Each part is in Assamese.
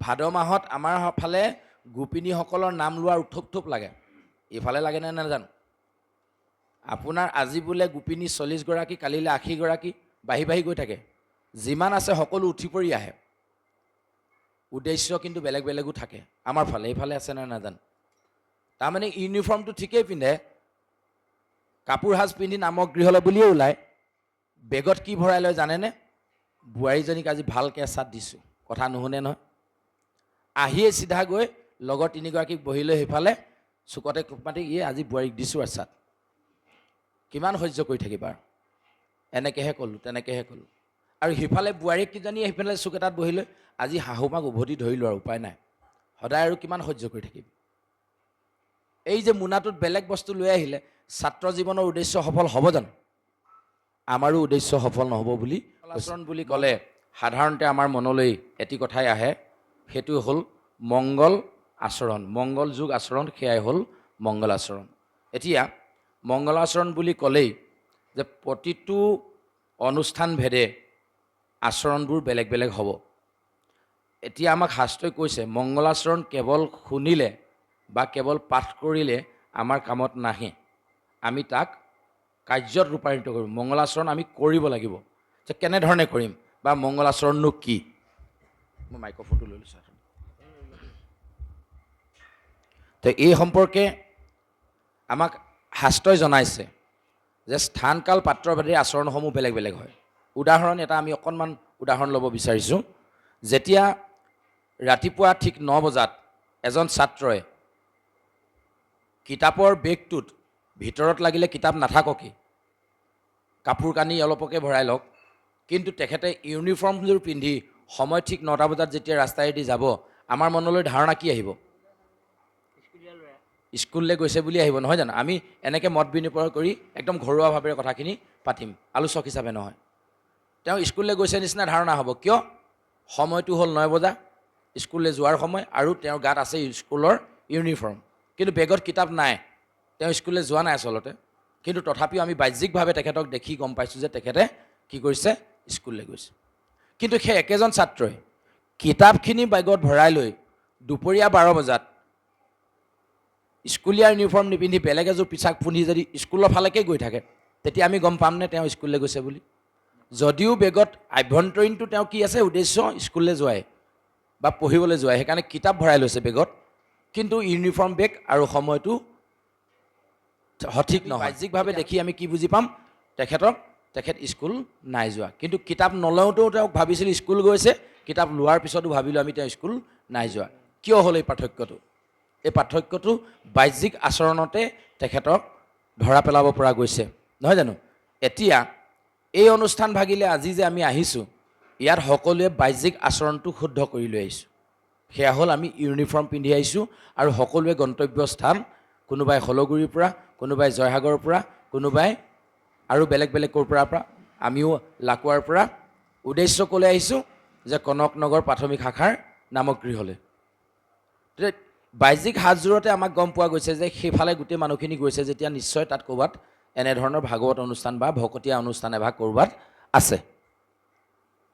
ভাদ মাহত আমাৰ ফালে গোপিনীসকলৰ নাম লোৱাৰ উথপ থোপ লাগে। এইফালে লাগেনে নাজানো। আপোনাৰ আজি বোলে গোপিনী 40 গৰাকী, কালিলৈ 80 গৰাকী বাঢ়ি বাঢ়ি গৈ থাকে। যিমান আছে সকলো উঠি পৰি আহে। উদ্দেশ্য কিন্তু বেলেগ বেলেগো থাকে। আমাৰ ফালে এইফালে আছে নে নাজানো। তাৰমানে ইউনিফৰ্মটো ঠিকেই পিন্ধে, কাপোৰ সাজ পিন্ধি নামক গৃহলৈ বুলিয়ে ওলায়। বেগত কি ভৰাই লয় জানেনে? বোৱাৰীজনীক আজি ভালকৈ এচাত দিছোঁ, কথা নুশুনে নহয়। আহিয়ে চিধা গৈ লগৰ 3 গৰাকীক বহি লৈ সেইফালে চুকতে কোপ মাতি আজি বোৱাৰীক দিছোঁ এচাত। কিমান সহ্য কৰি থাকিবা? এনেকৈহে ক'লোঁ, তেনেকৈহে ক'লোঁ। আৰু সিফালে বোৱাৰীক কিজনী সেইফালে চুক এটাত বহি লৈ আজি শাহুমাক উভতি ধৰিলোঁ আৰু উপায় নাই। সদায় আৰু কিমান সহ্য কৰি থাকিবি। এই যে মোনাটোত বেলেগ বস্তু লৈ আহিলে ছাত্ৰ জীৱনৰ উদ্দেশ্য সফল হ'ব জানো? আমাৰো উদ্দেশ্য সফল নহ'ব বুলি আচৰণ বুলি ক'লে সাধাৰণতে আমাৰ মনলৈ এটি কথাই আহে, সেইটো হ'ল মংগল আচৰণ। মংগল যুগ আচৰণ, সেয়াই হ'ল মংগল আচৰণ। এতিয়া মংগল আচৰণ বুলি ক'লেই যে প্ৰতিটো অনুষ্ঠান ভেদে আচৰণবোৰ বেলেগ বেলেগ হ'ব। এতিয়া আমাক শাস্ত্ৰই কৈছে মংগলাচৰণ কেৱল শুনিলে বা কেৱল পাঠ কৰিলে আমাৰ কামত নাহে। আমি তাক কাৰ্যত ৰূপায়িত কৰিম। মংগলাচৰণ আমি কৰিব লাগিব। যে কেনেধৰণে কৰিম বা মংগলাচৰণনো কি? মই মাইক্ৰফোনটো লৈ লৈছোঁ। তো এই সম্পৰ্কে আমাক শাস্ত্ৰই জনাইছে যে স্থান কাল পাত্ৰভেদে আচৰণসমূহ বেলেগ বেলেগ হয়। উদাহৰণ এটা আমি অকণমান উদাহৰণ ল'ব বিচাৰিছোঁ। যেতিয়া ৰাতিপুৱা ঠিক 9 বজাত এজন ছাত্ৰই কিতাপৰ বেগটোত ভিতৰত লাগিলে কিতাপ নাথাককে, কাপোৰ কানি অলপকে ভৰাই লওক, কিন্তু তেখেতে ইউনিফৰ্মযোৰ পিন্ধি সময় ঠিক 9টা বজাত যেতিয়া ৰাস্তাইদি যাব, আমাৰ মনলৈ ধাৰণা কি আহিব? স্কুললৈ গৈছে বুলি আহিব, নহয় জানো? আমি এনেকৈ মত বিনিময় কৰি একদম ঘৰুৱাভাৱে কথাখিনি পাতিম, আলোচক হিচাপে নহয়। তেওঁ স্কুললৈ গৈছে নিচিনা ধাৰণা হ'ব। কিয়? সময়টো হ'ল 9 বজা, স্কুললৈ যোৱাৰ সময়, আৰু তেওঁৰ গাত আছে স্কুলৰ ইউনিফৰ্ম, কিন্তু বেগত কিতাপ নাই। তেওঁ স্কুললৈ যোৱা নাই আচলতে, কিন্তু তথাপিও আমি বাহ্যিকভাৱে তেখেতক দেখি গম পাইছোঁ যে তেখেতে কি কৰিছে? স্কুললৈ গৈছে। কিন্তু সেই একেজন ছাত্ৰই কিতাপখিনি বেগত ভৰাই লৈ দুপৰীয়া 12 বজাত স্কুলীয়া ইউনিফৰ্ম নিপিন্ধি বেলেগ এযোৰ পোছাক পিন্ধি যদি স্কুলৰ ফালেকে গৈ থাকে, তেতিয়া আমি গম পামনে তেওঁ স্কুললৈ গৈছে বুলি? যদিও বেগত আভ্যন্তৰীণটো তেওঁ কি আছে? উদ্দেশ্য স্কুললৈ যোৱাই বা পঢ়িবলৈ যোৱাই, সেইকাৰণে কিতাপ ভৰাই লৈছে বেগত, কিন্তু ইউনিফৰ্ম বেগ আৰু সময়টো সঠিক নহয়। বাহ্যিকভাৱে দেখি আমি কি বুজি পাম? তেখেত স্কুল নাই যোৱা। কিন্তু কিতাপ নলওঁতেও তেওঁক ভাবিছিল স্কুল গৈছে, কিতাপ লোৱাৰ পিছতো ভাবিলোঁ আমি তেওঁ স্কুল নাই যোৱা। কিয় হ'ল এই পাৰ্থক্যটো? এই পাৰ্থক্যটো বাহ্যিক আচৰণতে তেখেতক ধৰা পেলাব পৰা গৈছে, নহয় জানো? এতিয়া এই অনুষ্ঠান ভাগিলে আজি যে আমি আহিছোঁ, ইয়াত সকলোৱে বাহ্যিক আচৰণটো শুদ্ধ কৰি লৈ আহিছোঁ। সেয়া হ'ল আমি ইউনিফৰ্ম পিন্ধি আহিছোঁ, আৰু সকলোৱে গন্তব্য স্থান, কোনোবাই হলগুৰিৰ পৰা, কোনোবাই জয়সাগৰৰ পৰা, কোনোবাই আৰু বেলেগ বেলেগ ক'ৰ পৰা, আমিও লাকুৱাৰ পৰা। উদ্দেশ্য ক'লৈ আহিছোঁ? যে কনক নগৰ প্ৰাথমিক শাখাৰ নামক গৃহলৈ। বাহ্যিক সাজযোৰতে আমাক গম পোৱা গৈছে যে সেইফালে গোটেই মানুহখিনি গৈছে যেতিয়া নিশ্চয় তাত ক'ৰবাত এনেধৰণৰ ভাগৱত অনুষ্ঠান বা ভকতীয়া অনুষ্ঠান এভাগ ক'ৰবাত আছে।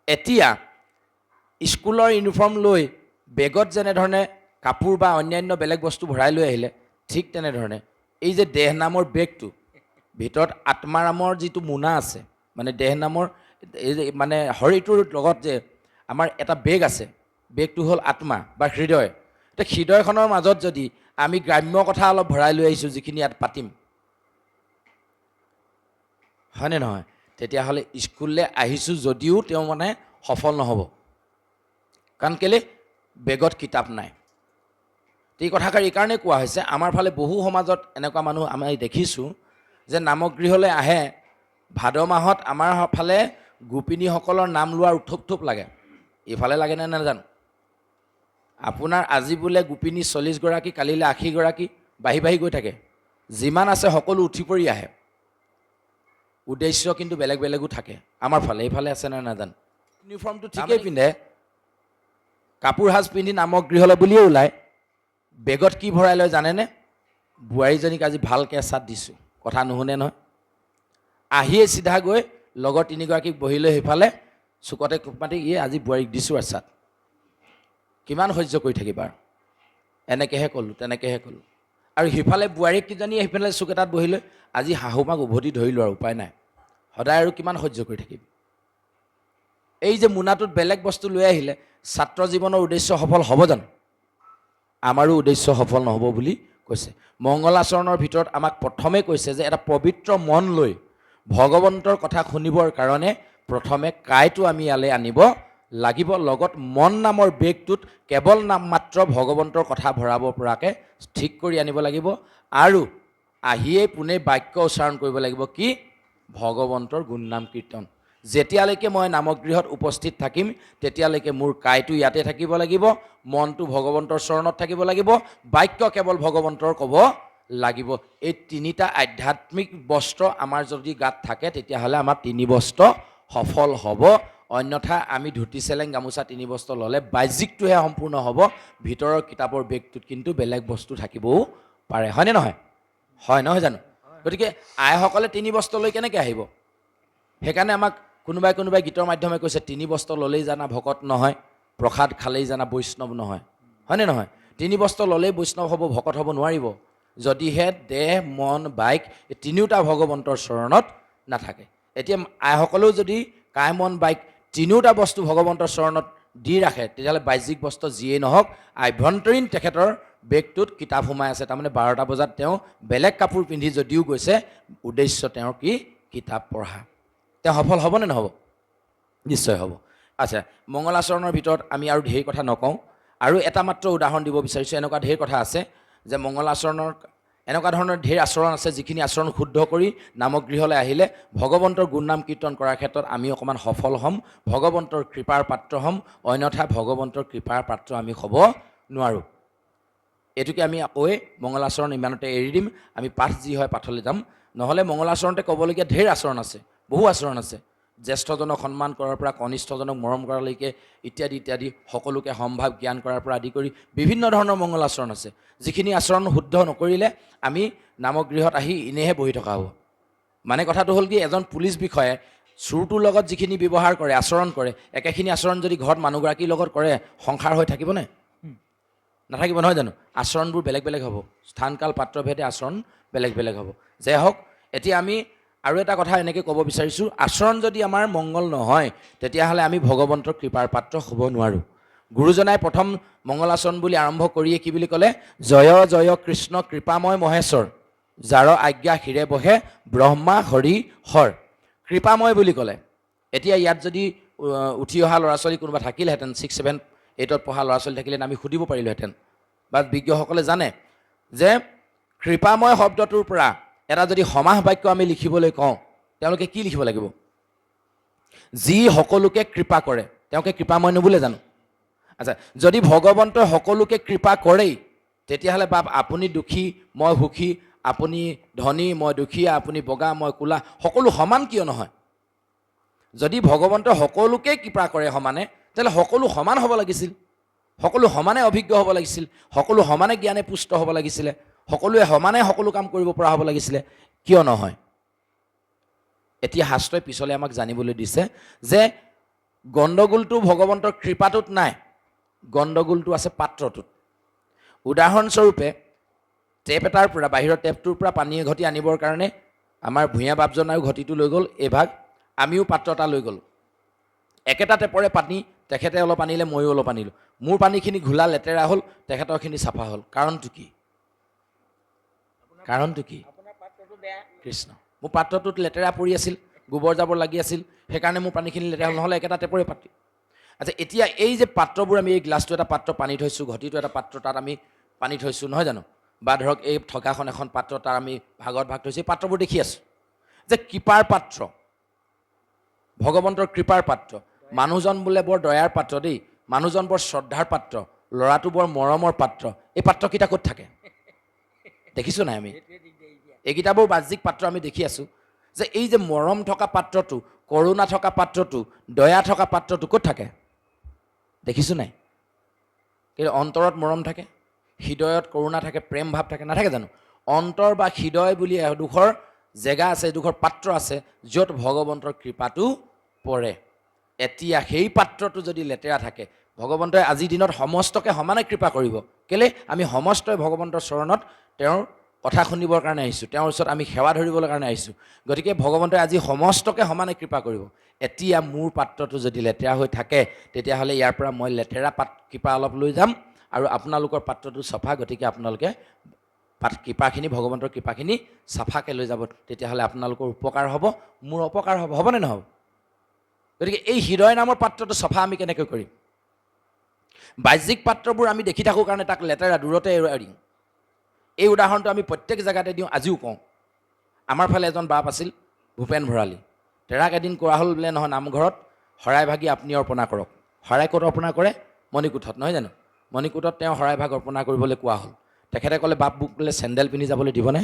এতিয়া স্কুলৰ ইউনিফৰ্ম লৈ বেগত যেনেধৰণে কাপোৰ বা অন্যান্য বেলেগ বস্তু ভৰাই লৈ আহিলে, ঠিক তেনেধৰণে এই যে দেহ নামৰ বেগটো, ভিতৰত আত্মা নামৰ যিটো মোনা আছে, মানে দেহ নামৰ এই যে মানে শৰীৰটোৰ লগত যে আমাৰ এটা বেগ আছে, বেগটো হ'ল আত্মা বা হৃদয়। এতিয়া হৃদয়খনৰ মাজত যদি আমি গ্ৰাম্য কথা অলপ ভৰাই লৈ আহিছোঁ, যিখিনি ইয়াত পাতিম, হয়নে নহয়? তেতিয়াহ'লে স্কুললৈ আহিছোঁ যদিও তেওঁ মানে সফল নহ'ব। কাৰণ কেলৈ? বেগত কিতাপ নাই। এই কথাষাৰ এইকাৰণে কোৱা হৈছে, আমাৰ ফালে বহু সমাজত এনেকুৱা মানুহ আমি দেখিছোঁ যে নামক গৃহলৈ আহে, ভাদ মাহত আমাৰ ফালে গোপিনীসকলৰ নাম লোৱাৰ উথপ থোপ লাগে। এইফালে লাগেনে নাজানো। আপোনাৰ আজি বোলে গোপিনী 40 গৰাকী, কালিলৈ 80 গৰাকী বাঢ়ি বাঢ়ি গৈ থাকে। যিমান আছে সকলো উঠি পৰি আহে। উদ্দেশ্য কিন্তু বেলেগ বেলেগো থাকে। আমাৰ ফালে এইফালে আছে নে নাজানো। ইউনিফৰ্মটো ঠিকেই পিন্ধে, কাপোৰ সাজ পিন্ধি নামক গৃহলৈ বুলিয়ে ওলায়। বেগত কি ভৰাই লয় জানেনে? বোৱাৰীজনীক আজি ভালকৈ এচাত দিছোঁ, কথা নুশুনে নহয়। আহিয়ে চিধা গৈ লগৰ 3 গৰাকীক বহি লৈ সেইফালে চুকতে কোপ মাতি আজি বোৱাৰীক দিছোঁ এচাত। কিমান সহ্য কৰি থাকিবা এনেকৈহে ক'লোঁ তেনেকৈহে ক'লোঁ আৰু সিফালে বোৱাৰীকেইজনীয়ে সিফালে চুক এটাত বহি লৈ আজি শাহুমাক উভতি ধৰিলোঁ আৰু উপায় নাই সদায় আৰু কিমান সহ্য কৰি থাকিবি এই যে মোনাটোত বেলেগ বস্তু লৈ আহিলে ছাত্ৰ জীৱনৰ উদ্দেশ্য সফল হ'ব জানো আমাৰো উদ্দেশ্য সফল নহ'ব বুলি কৈছে মংগলাচৰণৰ ভিতৰত আমাক প্ৰথমে কৈছে যে এটা পবিত্ৰ মন লৈ ভগৱন্তৰ কথা শুনিবৰ কাৰণে প্ৰথমে কাইটো আমি ইয়ালৈ আনিব লাগিব লগত মন নামৰ বেগটোত কেৱল নাম মাত্ৰ ভগৱন্তৰ কথা ভৰাব পৰাকৈ ঠিক কৰি আনিব লাগিব আৰু আহিয়েই পোনে বাক্য উচ্চাৰণ কৰিব লাগিব কি ভগৱন্তৰ গুণনাম কীৰ্তন যেতিয়ালৈকে মই নামগৃহত উপস্থিত থাকিম তেতিয়ালৈকে মোৰ কাইটো ইয়াতে থাকিব লাগিব মনটো ভগৱন্তৰ চৰণত থাকিব লাগিব বাক্য কেৱল ভগৱন্তৰ ক'ব লাগিব এই তিনিটা আধ্যাত্মিক বস্ত্ৰ আমাৰ যদি গাত থাকে তেতিয়াহ'লে আমাৰ তিনি বস্ত্ৰ সফল হ'ব অন্যথা আমি ধুতি চেলেং গামোচা তিনি বস্ত্ৰ ল'লে বাহ্যিকটোহে সম্পূৰ্ণ হ'ব ভিতৰৰ কিতাপৰ বেগটোত কিন্তু বেলেগ বস্তু থাকিবও পাৰে হয়নে নহয় হয় নহয় জানো গতিকে আইসকলে তিনি বস্ত্ৰ লৈ কেনেকৈ আহিব সেইকাৰণে আমাক কোনোবাই গীতৰ মাধ্যমে কৈছে তিনি বস্ত্ৰ ল'লেই জানা ভকত নহয় প্ৰসাদ খালেই জানা বৈষ্ণৱ নহয় হয়নে নহয় তিনি বস্ত্ৰ ল'লেই বৈষ্ণৱ হ'ব ভকত হ'ব নোৱাৰিব যদিহে দেহ মন বাইক এই তিনিওটা ভগৱন্তৰ চৰণত নাথাকে এতিয়া আইসকলেও যদি কায় মন বাইক তিনিওটা বস্তু ভগৱন্তৰ চৰণত দি ৰাখে তেতিয়াহ'লে বাহ্যিক বস্ত্ৰ যিয়েই নহওক আভ্যন্তৰীণ তেখেতৰ বেগটোত কিতাপ সোমাই আছে তাৰমানে 12টা বজাত তেওঁ বেলেগ কাপোৰ পিন্ধি যদিও গৈছে উদ্দেশ্য তেওঁৰ কি কিতাপ পঢ়া তেওঁ সফল হ'বনে নহ'ব নিশ্চয় হ'ব আচ্ছা মংগলাচৰণৰ ভিতৰত আমি আৰু ঢেৰ কথা নকওঁ আৰু এটা মাত্ৰ উদাহৰণ দিব বিচাৰিছোঁ এনেকুৱা ঢেৰ কথা আছে যে মংগলাচৰণৰ এনেকুৱা ধৰণৰ ঢেৰ আচৰণ আছে যিখিনি আচৰণ শুদ্ধ কৰি নামগৃহলৈ আহিলে ভগৱন্তৰ গুণনাম কীৰ্তন কৰাৰ ক্ষেত্ৰত আমি অকণমান সফল হ'ম ভগৱন্তৰ কৃপাৰ পাত্ৰ হ'ম অন্যথা ভগৱন্তৰ কৃপাৰ পাত্ৰ আমি হ'ব নোৱাৰোঁ এইটোকে আমি আকৌ মংগলাচৰণ ইমানতে এৰি দিম আমি পাঠ যি হয় পাঠলৈ যাম নহ'লে মংগলাচৰণতে ক'বলগীয়া ঢেৰ আচৰণ আছে বহু আচৰণ আছে জ্যেষ্ঠজনক সন্মান কৰাৰ পৰা কনিষ্ঠজনক মৰম কৰালৈকে ইত্যাদি ইত্যাদি সকলোকে সম্ভাৱ জ্ঞান কৰাৰ পৰা আদি কৰি বিভিন্ন ধৰণৰ মংগল আচৰণ আছে যিখিনি আচৰণ শুদ্ধ নকৰিলে আমি নামগৃহত আহি এনেহে বহি থকা হ'ব মানে কথাটো হ'ল কি এজন পুলিচ বিষয়াই চোৰটোৰ লগত যিখিনি ব্যৱহাৰ কৰে আচৰণ কৰে একেখিনি আচৰণ যদি ঘৰত মানুহগৰাকীৰ লগত কৰে সংসাৰ হৈ থাকিবনে নাথাকিব নহয় জানো আচৰণবোৰ বেলেগ বেলেগ হ'ব স্থানকাল পাত্ৰভেদে আচৰণ বেলেগ বেলেগ হ'ব যে হওক এতিয়া আমি আৰু এটা কথা এনেকৈ ক'ব বিচাৰিছোঁ আচৰণ যদি আমাৰ মংগল নহয় তেতিয়াহ'লে আমি ভগৱন্তৰ কৃপাৰ পাত্ৰ হ'ব নোৱাৰোঁ গুৰুজনাই প্ৰথম মংগলাচৰণ বুলি আৰম্ভ কৰিয়ে কি বুলি ক'লে জয় জয় কৃষ্ণ কৃপাময় মহেশ্বৰ যাৰ আজ্ঞা শিৰে বহে ব্ৰহ্মা হৰি হৰ কৃপাময় বুলি ক'লে এতিয়া ইয়াত যদি উঠি অহা ল'ৰা ছোৱালী কোনোবা থাকিলেহেঁতেন 6, 7, 8ত পঢ়া ল'ৰা ছোৱালী থাকিলে আমি সুধিব পাৰিলোহেঁতেন বা বিজ্ঞসকলে জানে যে কৃপাময় শব্দটোৰ পৰা এটা যদি সমাহ বাক্য আমি লিখিবলৈ কওঁ তেওঁলোকে কি লিখিব লাগিব যি সকলোকে কৃপা কৰে তেওঁকে কৃপাময় নুবুলে জানো আচ্ছা যদি ভগৱন্তই সকলোকে কৃপা কৰেই তেতিয়াহ'লে বাপ আপুনি দুখী মই সুখী আপুনি ধনী মই দুখীয়া আপুনি বগা মই ক'লা সকলো সমান কিয় নহয় যদি ভগৱন্তই সকলোকে কৃপা কৰে সমানে তেতিয়াহ'লে সকলো সমান হ'ব লাগিছিল সকলো সমানে অভিজ্ঞ হ'ব লাগিছিল সকলো সমানে জ্ঞানে পুষ্ট হ'ব লাগিছিলে সকলোৱে সমানে সকলো কাম কৰিব পৰা হ'ব লাগিছিলে কিয় নহয় এতিয়া শাস্ত্ৰই পিছলৈ আমাক জানিবলৈ দিছে যে গণ্ডগোলটো ভগৱন্তৰ কৃপাটোত নাই গণ্ডগোলটো আছে পাত্ৰটোত উদাহৰণস্বৰূপে টেপ এটাৰ পৰা বাহিৰৰ টেপটোৰ পৰা পানী ঘটি আনিবৰ কাৰণে আমাৰ ভূঞা বাপজনায়ো ঘটিটো লৈ গ'ল এইভাগ আমিও পাত্ৰ এটা লৈ গ'লোঁ একেটা টেপৰে পানী তেখেতে অলপ আনিলে ময়ো অলপ আনিলোঁ মোৰ পানীখিনি ঘোলা লেতেৰা হ'ল তেখেতৰখিনি চাফা হ'ল কাৰণটো কি কৃষ্ণ মোৰ পাত্ৰটোত লেতেৰা পৰি আছিল গোবৰ জাবৰ লাগি আছিল সেইকাৰণে মোৰ পানীখিনি লেতেৰা হ'ল নহ'লে একেটা টেপৰে পাতি আচ্ছা এতিয়া এই যে পাত্ৰবোৰ আমি এই গ্লাছটো এটা পাত্ৰ পানী থৈছোঁ ঘটিটো এটা পাত্ৰ তাত আমি পানী থৈছোঁ নহয় জানো বা ধৰক এই ঠগাখন এখন পাত্ৰ তাৰ আমি ভাগত ভাগ থৈছোঁ এই পাত্ৰবোৰ দেখি আছোঁ যে কৃপাৰ পাত্ৰ ভগৱন্তৰ কৃপাৰ পাত্ৰ মানুহজন বোলে বৰ দয়াৰ পাত্ৰ দেই মানুহজন বৰ শ্ৰদ্ধাৰ পাত্ৰ ল'ৰাটো বৰ মৰমৰ পাত্ৰ এই পাত্ৰকেইটা ক'ত থাকে দেখিছোঁ নাই আমি এইকেইটাবোৰ বাহ্যিক পাত্ৰ আমি দেখি আছোঁ যে এই যে মৰম থকা পাত্ৰটো কৰুণা থকা পাত্ৰটো দয়া থকা পাত্ৰটো ক'ত থাকে দেখিছোঁ নাই কিন্তু অন্তৰত মৰম থাকে হৃদয়ত কৰুণা থাকে প্ৰেম ভাৱ থাকে নাথাকে জানো অন্তৰ বা হৃদয় বুলি এডোখৰ জেগা আছে এডোখৰ পাত্ৰ আছে য'ত ভগৱন্তৰ কৃপাটো পৰে এতিয়া সেই পাত্ৰটো যদি লেতেৰা থাকে ভগৱন্তই আজিৰ দিনত সমস্তকে সমানে কৃপা কৰিব। কেলে আমি সমস্তই ভগৱন্তৰ চৰণত তেওঁৰ কথা শুনিবৰ কাৰণে আহিছোঁ, তেওঁৰ ওচৰত আমি সেৱা ধৰিবৰ কাৰণে আহিছোঁ। গতিকে ভগৱন্তই আজি সমস্তকে সমানে কৃপা কৰিব। এতিয়া মোৰ পাত্ৰটো যদি লেতেৰা হৈ থাকে তেতিয়াহ'লে ইয়াৰ পৰা মই লেতেৰা কৃপা অলপ লৈ যাম আৰু আপোনালোকৰ পাত্ৰটো চফা, গতিকে আপোনালোকে কৃপাখিনি ভগৱন্তৰ কৃপাখিনি চাফাকৈ লৈ যাব, তেতিয়াহ'লে আপোনালোকৰ উপকাৰ হ'ব, মোৰ অপকাৰ হ'ব, হ'বনে নহ'ব? গতিকে এই হৃদয় নামৰ পাত্ৰটো চফা আমি কেনেকৈ কৰিম? বাহ্যিক পাত্ৰবোৰ আমি দেখি থাকোঁ কাৰণে তাক লেতেৰা দূৰতে এৰি দিওঁ। এই উদাহৰণটো আমি প্ৰত্যেক জেগাতে দিওঁ, আজিও কওঁ। আমাৰ ফালে এজন বাপ আছিল ভূপেন ভৰালী, তেৰাক এদিন কোৱা হ'ল বোলে নহয় নামঘৰত শৰাই ভাগি আপুনি অৰ্পণা কৰক। শৰাই ক'ত অৰ্পণা কৰে? মণিকূটত, নহয় জানো? মণিকূটত তেওঁ শৰাই ভাগ অৰ্পণা কৰিবলৈ কোৱা হ'ল। তেখেতে ক'লে বাপ মোক বোলে চেণ্ডেল পিন্ধি যাবলৈ দিবনে?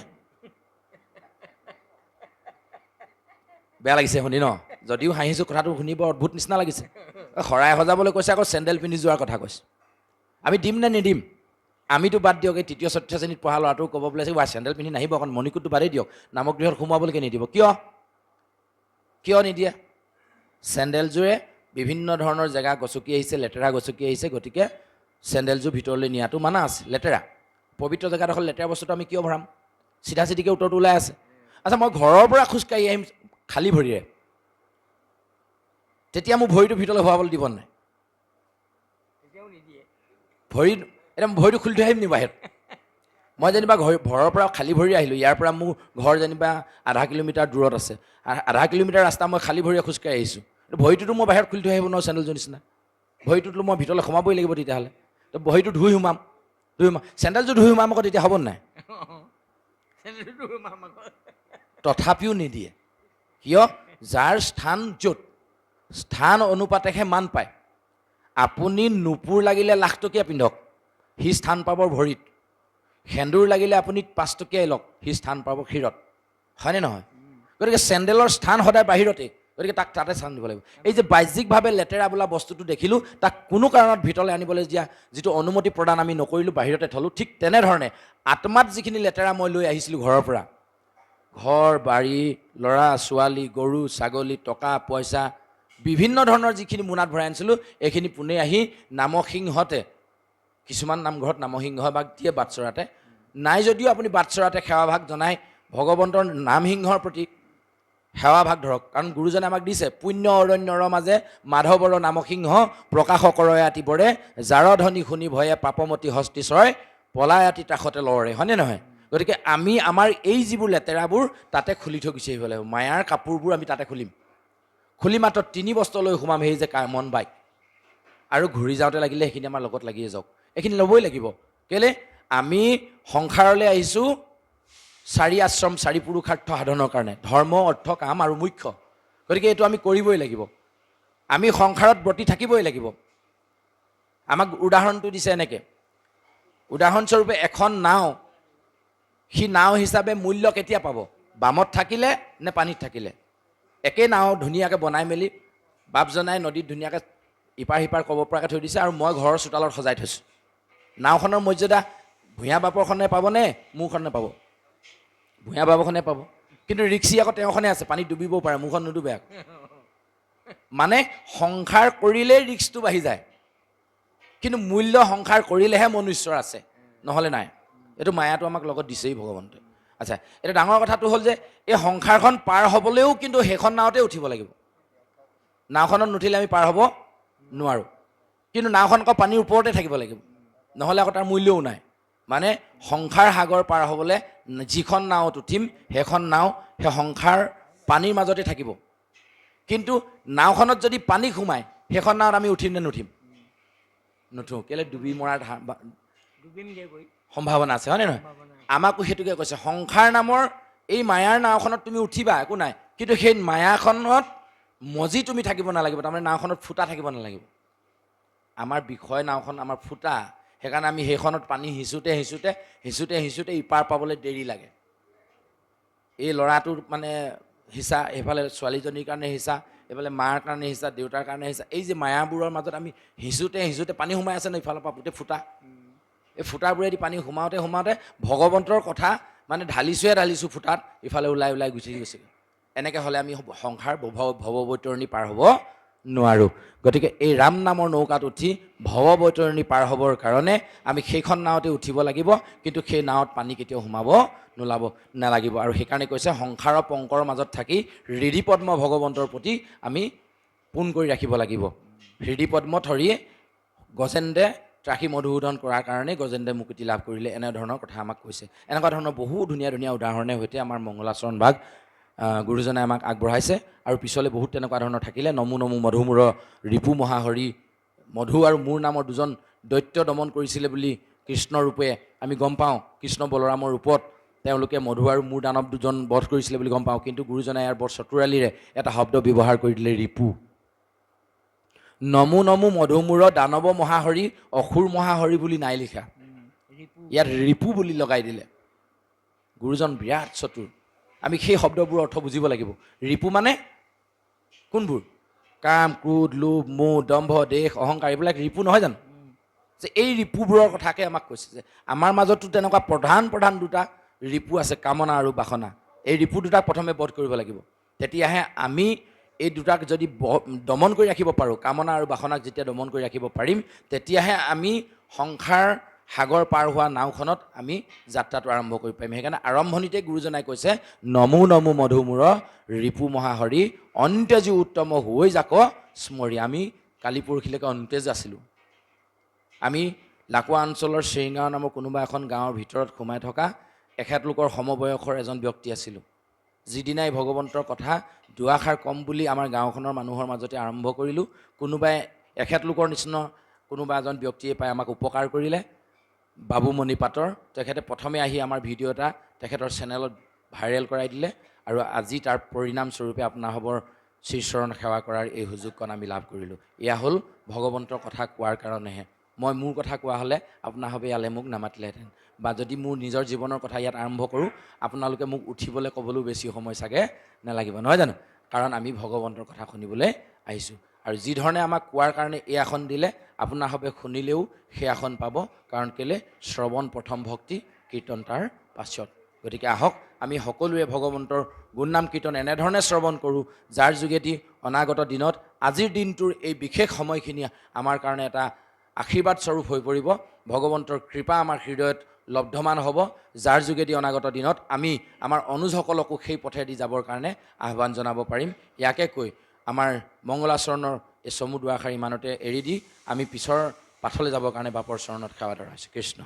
বেয়া লাগিছে শুনি ন? যদিও হাঁহিছোঁ কথাটো শুনিব অদ্ভুত নিচিনা লাগিছে। শৰাই সজাবলৈ কৈছে, আকৌ চেণ্ডেল পিন্ধি যোৱাৰ কথা কৈছে। আমি দিম নে নিদিম? আমিতো বাদ দিয়ক, এই তৃতীয় চতুৰ্থ শ্ৰেণীত পঢ়া ল'ৰাটো ক'ব বোলে চেণ্ডেল পিন্ধি নাহিব, অকণ মণিকূটটো বাদেই দিয়ক, নামগৃহত সোমাবলৈকে নিদিব। কিয় নিদিয়ে? চেণ্ডেলযোৰে বিভিন্ন ধৰণৰ জেগা গচকি আহিছে, লেতেৰা গচকি আহিছে, গতিকে চেণ্ডেলযোৰ ভিতৰলৈ নিয়াটো মানা আছে। লেতেৰা পবিত্ৰ জেগাডোখৰ লেতেৰা বস্তুটো আমি কিয় ভৰাম? চিধা চিধিকৈ উত্তৰটো ওলাই আছে। আচ্ছা, মই ঘৰৰ পৰা খোজকাঢ়ি আহিম খালী ভৰিৰে, তেতিয়া মোৰ ভৰিটো ভিতৰলৈ ভৰাবলৈ দিব নাই? ভৰিটো খুলি থৈ আহিম নি বাহিৰত? মই যেনিবা ঘৰৰ পৰা খালী ভৰি আহিলোঁ, ইয়াৰ পৰা মোৰ ঘৰ যেনিবা 0.5 কিলোমিটাৰ দূৰত আছে, 0.5 কিলোমিটাৰ ৰাস্তা মই খালী ভৰিৰে খোজকাঢ়ি আহিছোঁ, ভৰিটোতো মই বাহিৰত খুলি থৈ আহিব নোৱাৰোঁ চেণ্ডেলযোৰ নিচিনা। ভৰিটোতো মই ভিতৰলৈ সোমাবই লাগিব তেতিয়াহ'লে। তো ভৰিটো ধুই সোমাম, চেণ্ডেলযোৰ ধুই সোমাম আকৌ, তেতিয়া হ'ব নাই? তথাপিও নিদিয়ে। কিয়? যাৰ স্থান য'ত, স্থান অনুপাতেহে মান পায়। আপুনি নুপুৰ লাগিলে 1,00,000 টকীয়া পিন্ধক, সি স্থান পাব ভৰিত। সেন্দুৰ লাগিলে আপুনি 5 টকীয়াই লওক, সি স্থান পাব শিৰত, হয়নে নহয়? গতিকে চেণ্ডেলৰ স্থান সদায় বাহিৰতেই, গতিকে তাক তাতে স্থান দিব লাগিব। এই যে বাহ্যিকভাৱে লেতেৰা বোলা বস্তুটো দেখিলোঁ, তাক কোনো কাৰণত ভিতৰলৈ আনিবলৈ যিটো অনুমতি প্ৰদান আমি নকৰিলোঁ, বাহিৰতে থলোঁ। ঠিক তেনেধৰণে আত্মাত যিখিনি লেতেৰা মই লৈ আহিছিলোঁ ঘৰৰ পৰা, ঘৰ বাৰী, ল'ৰা ছোৱালী, গৰু ছাগলী, টকা পইচা, বিভিন্ন ধৰণৰ যিখিনি মোনাত ভৰাই আনিছিলোঁ, এইখিনি পোনে আহি নামসিংহতে, কিছুমান নামঘৰত নামসিংহ ভাগ দিয়ে বাটচৰাতে, নাই যদিও আপুনি বাটচৰাতে সেৱাভাগ জনাই ভগৱন্তৰ নামসিংহৰ প্ৰতি সেৱাভাগ ধৰক। কাৰণ গুৰুজনে আমাক দিছে, পুণ্য অৰণ্যৰ মাজে মাধৱৰ নামসিংহ প্ৰকাশ কৰয় আতি বৰে, যাৰ ধ্বনি শুনি ভয়ে পাপমতী হস্তি চয়, পলাই আতি তাসতে লৰে, হয়নে নহয়? গতিকে আমি আমাৰ এই যিবোৰ লেতেৰাবোৰ তাতে খুলি থৈ গুচি আহিব লাগিব। মায়াৰ কাপোৰবোৰ আমি তাতে খুলিম, খুলি মাত্ৰ 3 বস্ত্ৰ লৈ সোমাম, সেই যে মন বাইক, আৰু ঘূৰি যাওঁতে লাগিলে সেইখিনি আমাৰ লগত লাগিয়ে যাওক, এইখিনি ল'বই লাগিব। কেলে? আমি সংসাৰলৈ আহিছোঁ 4 আশ্ৰম 4 পুৰুষাৰ্থ সাধনৰ কাৰণে, ধৰ্ম অৰ্থ কাম আৰু মুখ্য। গতিকে এইটো আমি কৰিবই লাগিব। আমি সংসাৰত ব্ৰতী থাকিবই লাগিব। আমাক উদাহৰণটো দিছে এনেকৈ, উদাহৰণস্বৰূপে এখন নাও, সি নাও হিচাপে মূল্য কেতিয়া পাব? বামত থাকিলে নে পানীত থাকিলে? একেই নাও ধুনীয়াকৈ বনাই মেলি বাপজনাই নদীত ধুনীয়াকৈ ইপাৰ সিপাৰ ক'ব পৰাকৈ থৈ দিছে, আৰু মই ঘৰৰ চোতালত সজাই থৈছোঁ। নাওখনৰ মৰ্যাদা ভূঞা বাপৰখনে পাবনে মোৰখনে পাব? ভূঞা বাপৰখনে পাব। কিন্তু ৰিক্সি আকৌ তেওঁখনে আছে, পানীত ডুবিবও পাৰে, মোৰখন নুডুবে আকৌ। মানে সংসাৰ কৰিলেই ৰিক্সটো বাঢ়ি যায়, কিন্তু মূল্য সংসাৰ কৰিলেহে মনুষ্যৰ আছে, নহ'লে নাই। এইটো মায়াটো আমাক লগত দিছেই ভগৱন্তই। আচ্ছা, এতিয়া ডাঙৰ কথাটো হ'ল যে এই সংসাৰখন পাৰ হ'বলৈও কিন্তু সেইখন নাওতে উঠিব লাগিব। নাওখনত নুঠিলে আমি পাৰ হ'ব নোৱাৰোঁ। কিন্তু নাওখন আকৌ পানীৰ ওপৰতে থাকিব লাগিব, নহ'লে আকৌ তাৰ মূল্যও নাই। মানে সংসাৰ সাগৰ পাৰ হ'বলৈ যিখন নাৱত উঠিম, সেইখন নাও সেই সংসাৰ পানীৰ মাজতে থাকিব। কিন্তু নাওখনত যদি পানী সোমায়, সেইখন নাৱত আমি উঠিম নে নুঠিম? নুঠোঁ। কেলৈ? ডুবি মৰাৰ সম্ভাৱনা আছে, হয়নে নহয়? আমাকো সেইটোকে কৈছে, সংসাৰ নামৰ এই মায়াৰ নাওখনত তুমি উঠিবা, একো নাই, কিন্তু সেই মায়াখনত মজি তুমি থাকিব নালাগিব। তাৰমানে নাওখনত ফুটা থাকিব নালাগিব। আমাৰ বিষয় নাওখন আমাৰ ফুটা, সেইকাৰণে আমি সেইখনত পানী সিঁচোতে ইপাৰ পাবলৈ দেৰি লাগে। এই ল'ৰাটোৰ মানে হিঁচা, এইফালে ছোৱালীজনীৰ কাৰণে হিঁচা, এইফালে মাৰ কাৰণে হিঁচা, দেউতাৰ কাৰণে হিঁচা, এই যে মায়াবোৰৰ মাজত আমি সিঁচোতে পানী সোমাই আছে ন, ইফালৰ পৰা গোটেই ফুটা, এই ফুটাবোৰেদি পানী সোমাওতে ভগৱন্তৰ কথা মানে ঢালিছোঁ ফুটাত, ইফালে ওলাই গুচি গৈছে। এনেকৈ হ'লে আমি সংসাৰ ভৱবৈতৰণি পাৰ হ'ব নোৱাৰোঁ। গতিকে এই ৰাম নামৰ নৌকাত উঠি ভৱ বৈতৰণি পাৰ হ'বৰ কাৰণে আমি সেইখন নাৱতে উঠিব লাগিব, কিন্তু সেই নাৱত পানী কেতিয়াও সোমাব নালাগিব। আৰু সেইকাৰণে কৈছে সংসাৰৰ পংকৰ মাজত থাকি হৃদি পদ্ম ভগৱন্তৰ প্ৰতি আমি পোন কৰি ৰাখিব লাগিব। হৃদি পদ্ম ধৰি গজেন্দ্ৰে ত্ৰাসী মধুসূদন কৰাৰ কাৰণে গজেন্দ্ৰে মুকুতি লাভ কৰিলে, এনেধৰণৰ কথা আমাক কৈছে। এনেকুৱা ধৰণৰ বহু ধুনীয়া ধুনীয়া উদাহৰণৰ সৈতে আমাৰ মংগলাচৰণ ভাগ গুৰুজনে আমাক আগবঢ়াইছে। আৰু পিছলৈ বহুত তেনেকুৱা ধৰণৰ থাকিলে। নমো নমো মধুমূৰ ৰিপু মহাহৰি, মধু আৰু মূৰ নামৰ দুজন দৈত্য দমন কৰিছিলে বুলি কৃষ্ণ ৰূপে আমি গম পাওঁ। কৃষ্ণ বলৰামৰ ৰূপত তেওঁলোকে মধু আৰু মূৰ দানৱ দুজন বধ কৰিছিলে বুলি গম পাওঁ। কিন্তু গুৰুজনাই ইয়াৰ বৰ চতুৰালিৰে এটা শব্দ ব্যৱহাৰ কৰি দিলে, ৰিপু। নমো নমো মধুমূৰ দানৱ মহাহৰি, অসুৰ মহাহৰি বুলি নাই লিখা, ইয়াত ৰিপু বুলি লগাই দিলে। গুৰুজন বিৰাট চতুৰ। আমি সেই শব্দবোৰৰ অৰ্থ বুজিব লাগিব। ৰিপু মানে কোনবোৰ? কাম, ক্ৰোধ, লোভ, মোহ, দম্ভ, দেশ, অহংকাৰ, এইবিলাক ৰিপু নহয় জানো? যে এই ৰিপুবোৰৰ কথাকে আমাক কৈছে যে আমাৰ মাজতো তেনেকুৱা প্ৰধান প্ৰধান দুটা ৰিপু আছে, কামনা আৰু বাসনা। এই ৰিপু দুটাক প্ৰথমে বধ কৰিব লাগিব, তেতিয়াহে আমি এই দুটাক যদি দমন কৰি ৰাখিব পাৰোঁ, কামনা আৰু বাসনাক যেতিয়া দমন কৰি ৰাখিব পাৰিম, তেতিয়াহে আমি সংসাৰ সাগৰ পাৰ হোৱা নাওখনত আমি যাত্ৰাটো আৰম্ভ কৰিব পাৰিম। সেইকাৰণে আৰম্ভণিতে গুৰুজনাই কৈছে নমো নমো মধুমূৰ ৰিপু মহাহৰি, অন্ত্যজী উত্তম হৈ যাক স্মৰি। আমি কালি পৰহিলৈকে অন্ত্যজ আছিলোঁ। আমি লাকুৱা অঞ্চলৰ চেৰিগাঁও নামৰ কোনোবা এখন গাঁৱৰ ভিতৰত সোমাই থকা এখেতলোকৰ সমবয়সৰ এজন ব্যক্তি আছিলোঁ। যিদিনাই ভগৱন্তৰ কথা দুআষাৰ কম বুলি আমাৰ গাঁওখনৰ মানুহৰ মাজতে আৰম্ভ কৰিলোঁ, কোনোবাই এখেতলোকৰ নিচিনা কোনোবা এজন ব্যক্তিয়ে পাই আমাক উপকাৰ কৰিলে, বাবুমণি পাটৰ। তেখেতে প্ৰথমে আহি আমাৰ ভিডিঅ' এটা তেখেতৰ চেনেলত ভাইৰেল কৰাই দিলে, আৰু আজি তাৰ পৰিণামস্বৰূপে আপোনাসৱৰ শ্ৰীচৰণ সেৱা কৰাৰ এই সুযোগকণ আমি লাভ কৰিলোঁ। এয়া হ'ল ভগৱন্তৰ কথা কোৱাৰ কাৰণেহে। মই মোৰ কথা কোৱা হ'লে আপোনাসৱে ইয়ালৈ মোক নামাতিলেহেঁতেন, বা যদি মোৰ নিজৰ জীৱনৰ কথা ইয়াত আৰম্ভ কৰোঁ, আপোনালোকে মোক উঠিবলৈ ক'বলৈও বেছি সময় চাগে নালাগিব, নহয় জানো? কাৰণ আমি ভগৱন্তৰ কথা শুনিবলৈ আহিছোঁ। আৰু যি ধৰণে আমাক কোৱাৰ কাৰণে এই আসন দিলে, আপোনাসৱে শুনিলেও সেই আসন পাব। কাৰণ কেলৈ? শ্ৰৱণ প্ৰথম ভক্তি, কীৰ্তন তাৰ পাছত। গতিকে আহক আমি সকলোৱে ভগৱন্তৰ গুণনাম কীৰ্তন এনেধৰণে শ্ৰৱণ কৰোঁ, যাৰ যোগেদি অনাগত দিনত আজিৰ দিনটোৰ এই বিশেষ সময়খিনি আমাৰ কাৰণে এটা আশীৰ্বাদ স্বৰূপ হৈ পৰিব। ভগৱন্তৰ কৃপা আমাৰ হৃদয়ত লব্ধমান হ'ব, যাৰ যোগেদি অনাগত দিনত আমি আমাৰ অনুজসকলকো সেই পথেদি যাবৰ কাৰণে আহ্বান জনাব পাৰিম। ইয়াকে কৈ আমাৰ মংগলাচৰণৰ এই চমু দুআষাৰ ইমানতে এৰি দি আমি পিছৰ পাঠলৈ যাবৰ কাৰণে বাপৰ চৰণত সেৱা ধৰাইছোঁ। কৃষ্ণ।